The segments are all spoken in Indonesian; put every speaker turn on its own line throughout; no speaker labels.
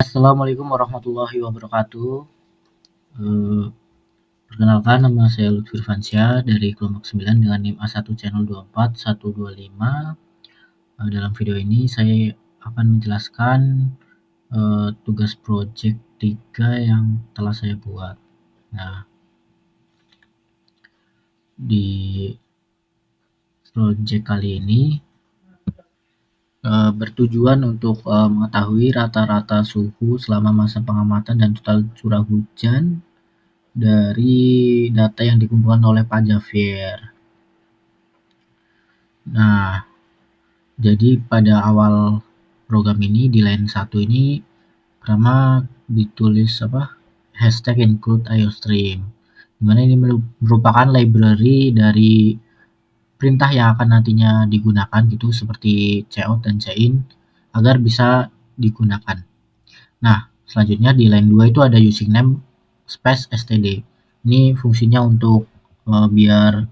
Assalamualaikum warahmatullahi wabarakatuh. Eh, Perkenalkan, nama saya Lutfi Irfansyah dari kelompok 9 dengan NIM A1 channel 24125. Dalam video ini saya akan menjelaskan tugas project 3 yang telah saya buat. Nah, di project kali ini bertujuan untuk mengetahui rata-rata suhu selama masa pengamatan dan total curah hujan dari data yang dikumpulkan oleh Pak Javier. Nah, jadi pada awal program ini di line 1 ini pertama ditulis hashtag include IOStream, dimana ini merupakan library dari perintah yang akan nantinya digunakan gitu, seperti cout dan cin, agar bisa digunakan. Nah, selanjutnya di line 2 itu ada using name space std. Ini fungsinya untuk biar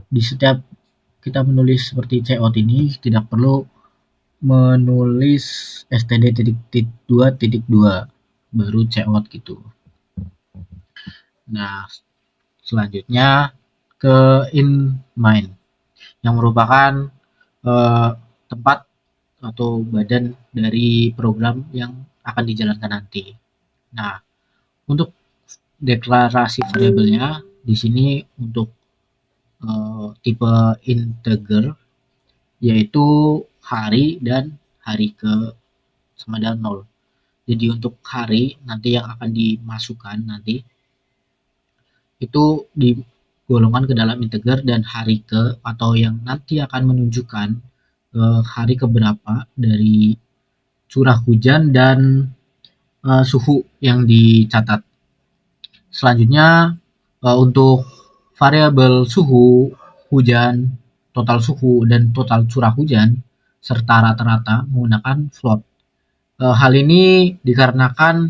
di setiap kita menulis seperti cout ini tidak perlu menulis std.2.2 baru cout gitu. Nah, selanjutnya ke in main yang merupakan eh, tempat atau badan dari program yang akan dijalankan nanti. Nah, untuk deklarasi variabelnya di sini untuk tipe integer, yaitu hari dan hari ke sama dengan 0. Jadi untuk hari nanti yang akan dimasukkan nanti itu digolongkan ke dalam integer, dan hari ke atau yang nanti akan menunjukkan hari keberapa dari curah hujan dan suhu yang dicatat. Selanjutnya untuk variabel suhu, hujan, total suhu, dan total curah hujan serta rata-rata menggunakan float. Hal ini dikarenakan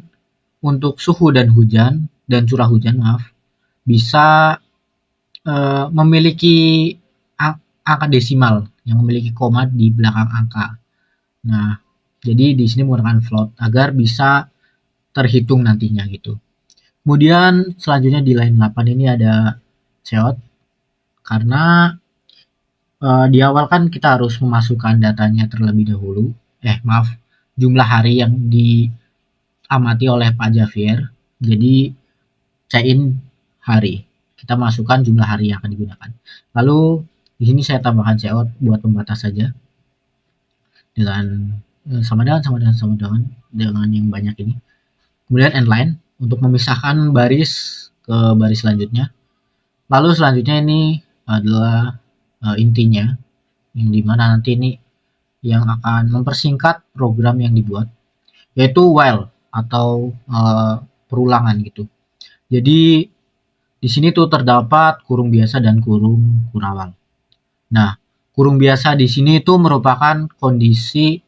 untuk suhu dan hujan dan curah hujan bisa memiliki angka desimal yang memiliki koma di belakang angka. Nah, jadi di sini menggunakan float agar bisa terhitung nantinya gitu. Kemudian selanjutnya di line 8 ini ada cout, karena di awal kan kita harus memasukkan datanya terlebih dahulu. Jumlah hari yang diamati oleh Pak Javier. Jadi cin hari. Kita masukkan jumlah hari yang akan digunakan. Lalu di sini saya tambahkan cout buat pembatas saja dengan sama dengan yang banyak ini. Kemudian endline untuk memisahkan baris ke baris selanjutnya. Lalu selanjutnya ini adalah intinya, yang dimana nanti ini yang akan mempersingkat program yang dibuat, yaitu while atau perulangan gitu. Jadi di sini tuh terdapat kurung biasa dan kurung kurawal. Nah, kurung biasa di sini itu merupakan kondisi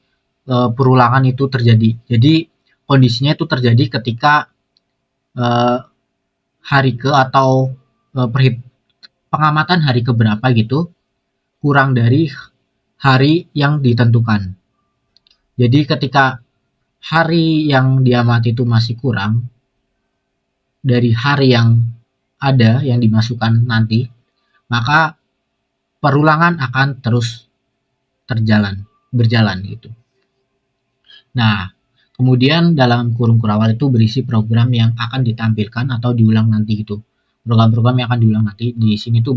perulangan itu terjadi. Jadi kondisinya itu terjadi ketika hari ke atau pengamatan hari keberapa gitu kurang dari hari yang ditentukan. Jadi ketika hari yang diamati itu masih kurang dari hari yang ada yang dimasukkan nanti, maka perulangan akan terus berjalan gitu. Nah, kemudian dalam kurung kurawal itu berisi program yang akan ditampilkan atau diulang nanti gitu. Program-program yang akan diulang nanti di sini tuh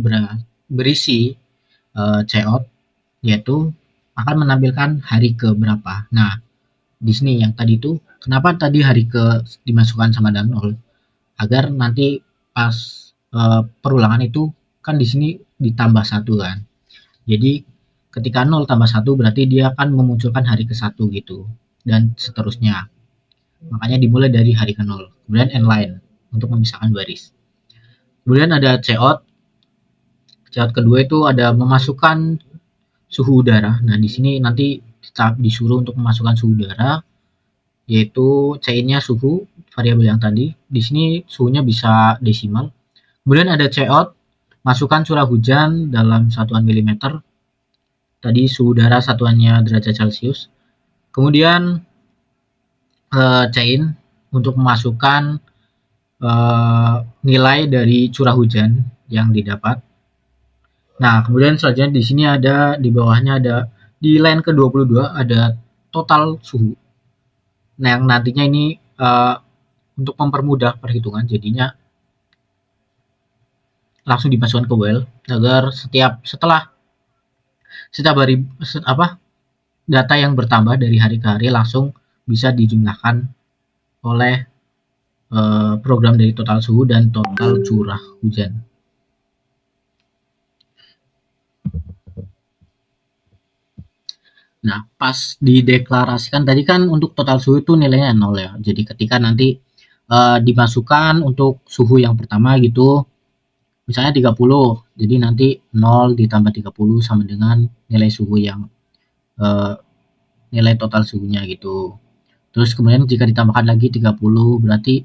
berisi cout, yaitu akan menampilkan hari ke berapa. Nah, di sini yang tadi itu kenapa tadi hari ke dimasukkan sama dengan 0, agar nanti pas perulangan itu kan di sini ditambah 1 kan. Jadi ketika 0 tambah 1 berarti dia akan memunculkan hari ke 1 gitu, dan seterusnya. Makanya dimulai dari hari ke 0. Kemudian endline untuk memisahkan baris. Kemudian ada cout. Cout kedua itu ada memasukkan suhu udara. Nah, di sini nanti disuruh untuk memasukkan suhu udara, yaitu C-nya suhu, variabel yang tadi. Di sini suhunya bisa desimal. Kemudian ada cout, masukkan curah hujan dalam satuan milimeter. Tadi suhu udara satuannya derajat Celcius. Kemudian chain untuk memasukkan nilai dari curah hujan yang didapat. Nah, kemudian selanjutnya di sini ada di bawahnya ada di line ke-22 ada total suhu. Nah, yang nantinya ini untuk mempermudah perhitungan jadinya langsung dimasukkan ke well agar setelah setiap hari data yang bertambah dari hari ke hari langsung bisa dijumlahkan oleh program dari total suhu dan total curah hujan. Nah, pas dideklarasikan tadi kan untuk total suhu itu nilainya 0 ya. Jadi ketika nanti dimasukkan untuk suhu yang pertama gitu, misalnya 30. Jadi nanti 0 ditambah 30 sama dengan nilai suhu yang nilai total suhunya gitu. Terus kemudian jika ditambahkan lagi 30 berarti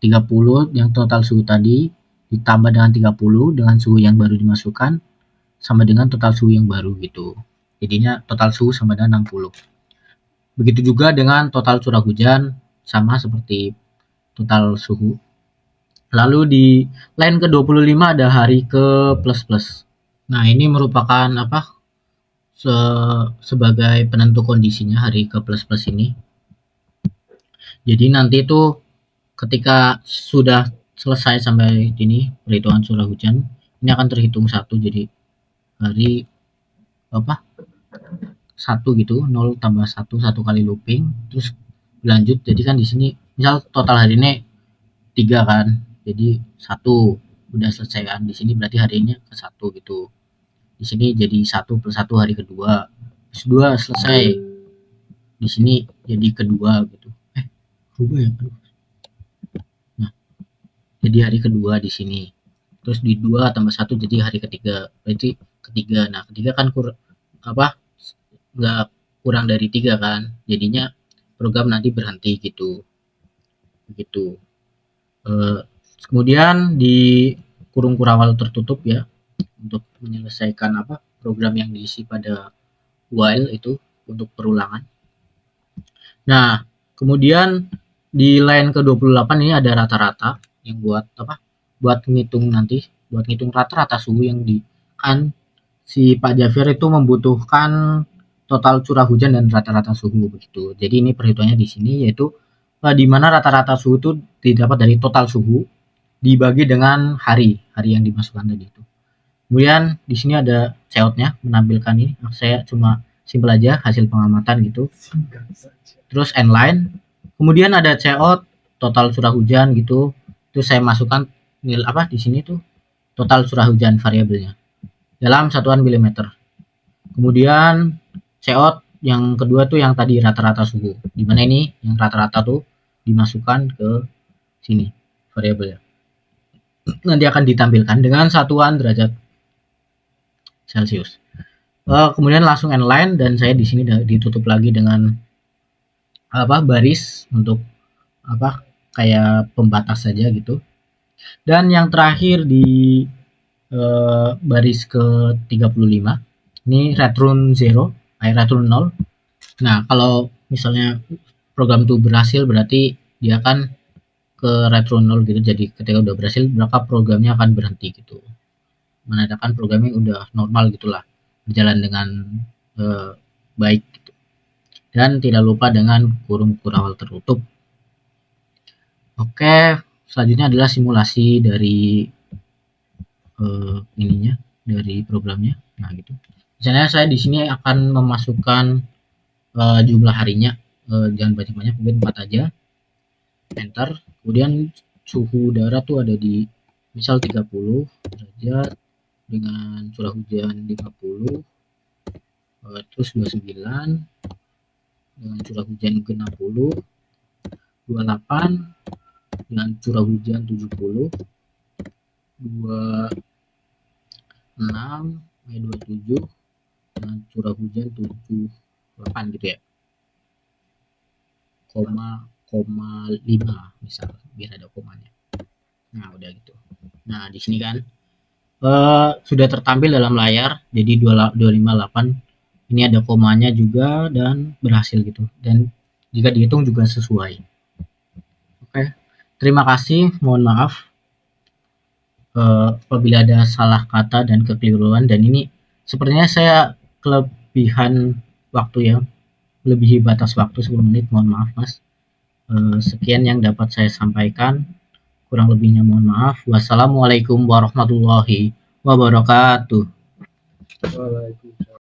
30 yang total suhu tadi ditambah dengan 30 dengan suhu yang baru dimasukkan sama dengan total suhu yang baru gitu. Jadinya total suhu sama dengan 60. Begitu juga dengan total curah hujan sama seperti total suhu. Lalu di line ke-25 ada hari ke plus. Nah, ini merupakan sebagai penentu kondisinya hari ke plus ini. Jadi nanti itu ketika sudah selesai sampai ini perhitungan curah hujan, ini akan terhitung satu, jadi hari satu gitu, 0 tambah 1 kali looping, terus lanjut. Jadi kan di sini misal total hari ini 3 kan, jadi 1 udah selesai kan, di sini berarti harinya ke 1 gitu. Di sini jadi 1 plus 1 hari kedua, plus 2 selesai, di sini jadi kedua gitu. Berubah ya. Nah, jadi hari kedua di sini. Terus di 2 tambah 1 jadi hari ketiga. Berarti ketiga. Nah, ketiga kan nggak kurang dari 3 kan. Jadinya program nanti berhenti gitu. Begitu. Kemudian di kurung kurawal tertutup ya untuk menyelesaikan program yang diisi pada while itu untuk perulangan. Nah, kemudian di line ke-28 ini ada rata-rata yang buat ngitung rata-rata suhu yang kan si Pak Jafir itu membutuhkan total curah hujan dan rata-rata suhu begitu. Jadi ini perhitungannya di sini yaitu di mana rata-rata suhu itu didapat dari total suhu dibagi dengan hari yang dimasukkan tadi itu. Kemudian di sini ada COUT-nya menampilkan ini. Saya cuma simpel aja hasil pengamatan gitu. Terus endline. Kemudian ada COUT total curah hujan gitu. Terus saya masukkan nilai di sini tuh total curah hujan variabelnya dalam satuan milimeter. Kemudian COUT yang kedua tuh yang tadi rata-rata suhu. Di mana ini yang rata-rata tuh dimasukkan ke sini variabelnya. Nanti akan ditampilkan dengan satuan derajat Celcius. Kemudian langsung endline dan saya di sini ditutup lagi dengan baris untuk kayak pembatas saja gitu. Dan yang terakhir di baris ke-35 ini return 0, return 0. Nah, kalau misalnya program itu berhasil berarti dia akan ke return 0 gitu. Jadi ketika udah berhasil maka programnya akan berhenti gitu. Menandakan programnya udah normal gitulah, berjalan dengan baik gitu. Dan tidak lupa dengan kurung kurawal tertutup. Oke, selanjutnya adalah simulasi dari dari programnya. Nah, gitu. Misalnya saya di sini akan memasukkan jumlah harinya, jangan banyak-banyak, mungkin 4 aja. Enter. Kemudian suhu udara tuh ada di misal 30 derajat dengan curah hujan 50, terus 29 dengan curah hujan ke 60, 28 dengan curah hujan 70, 26 27 dengan curah hujan 78 gitu ya, 0,5 misal biar ada komanya. Nah, udah gitu. Nah, di sini kan sudah tertampil dalam layar, jadi 258 ini ada komanya juga dan berhasil gitu. Dan jika dihitung juga sesuai. Oke, terima kasih. Mohon maaf apabila ada salah kata dan kekeliruan, dan ini sepertinya saya kelebihan waktu ya, melebihi batas waktu 10 menit. Mohon maaf Mas. Sekian yang dapat saya sampaikan, kurang lebihnya mohon maaf. Wassalamualaikum warahmatullahi wabarakatuh.
Waalaikumsalam.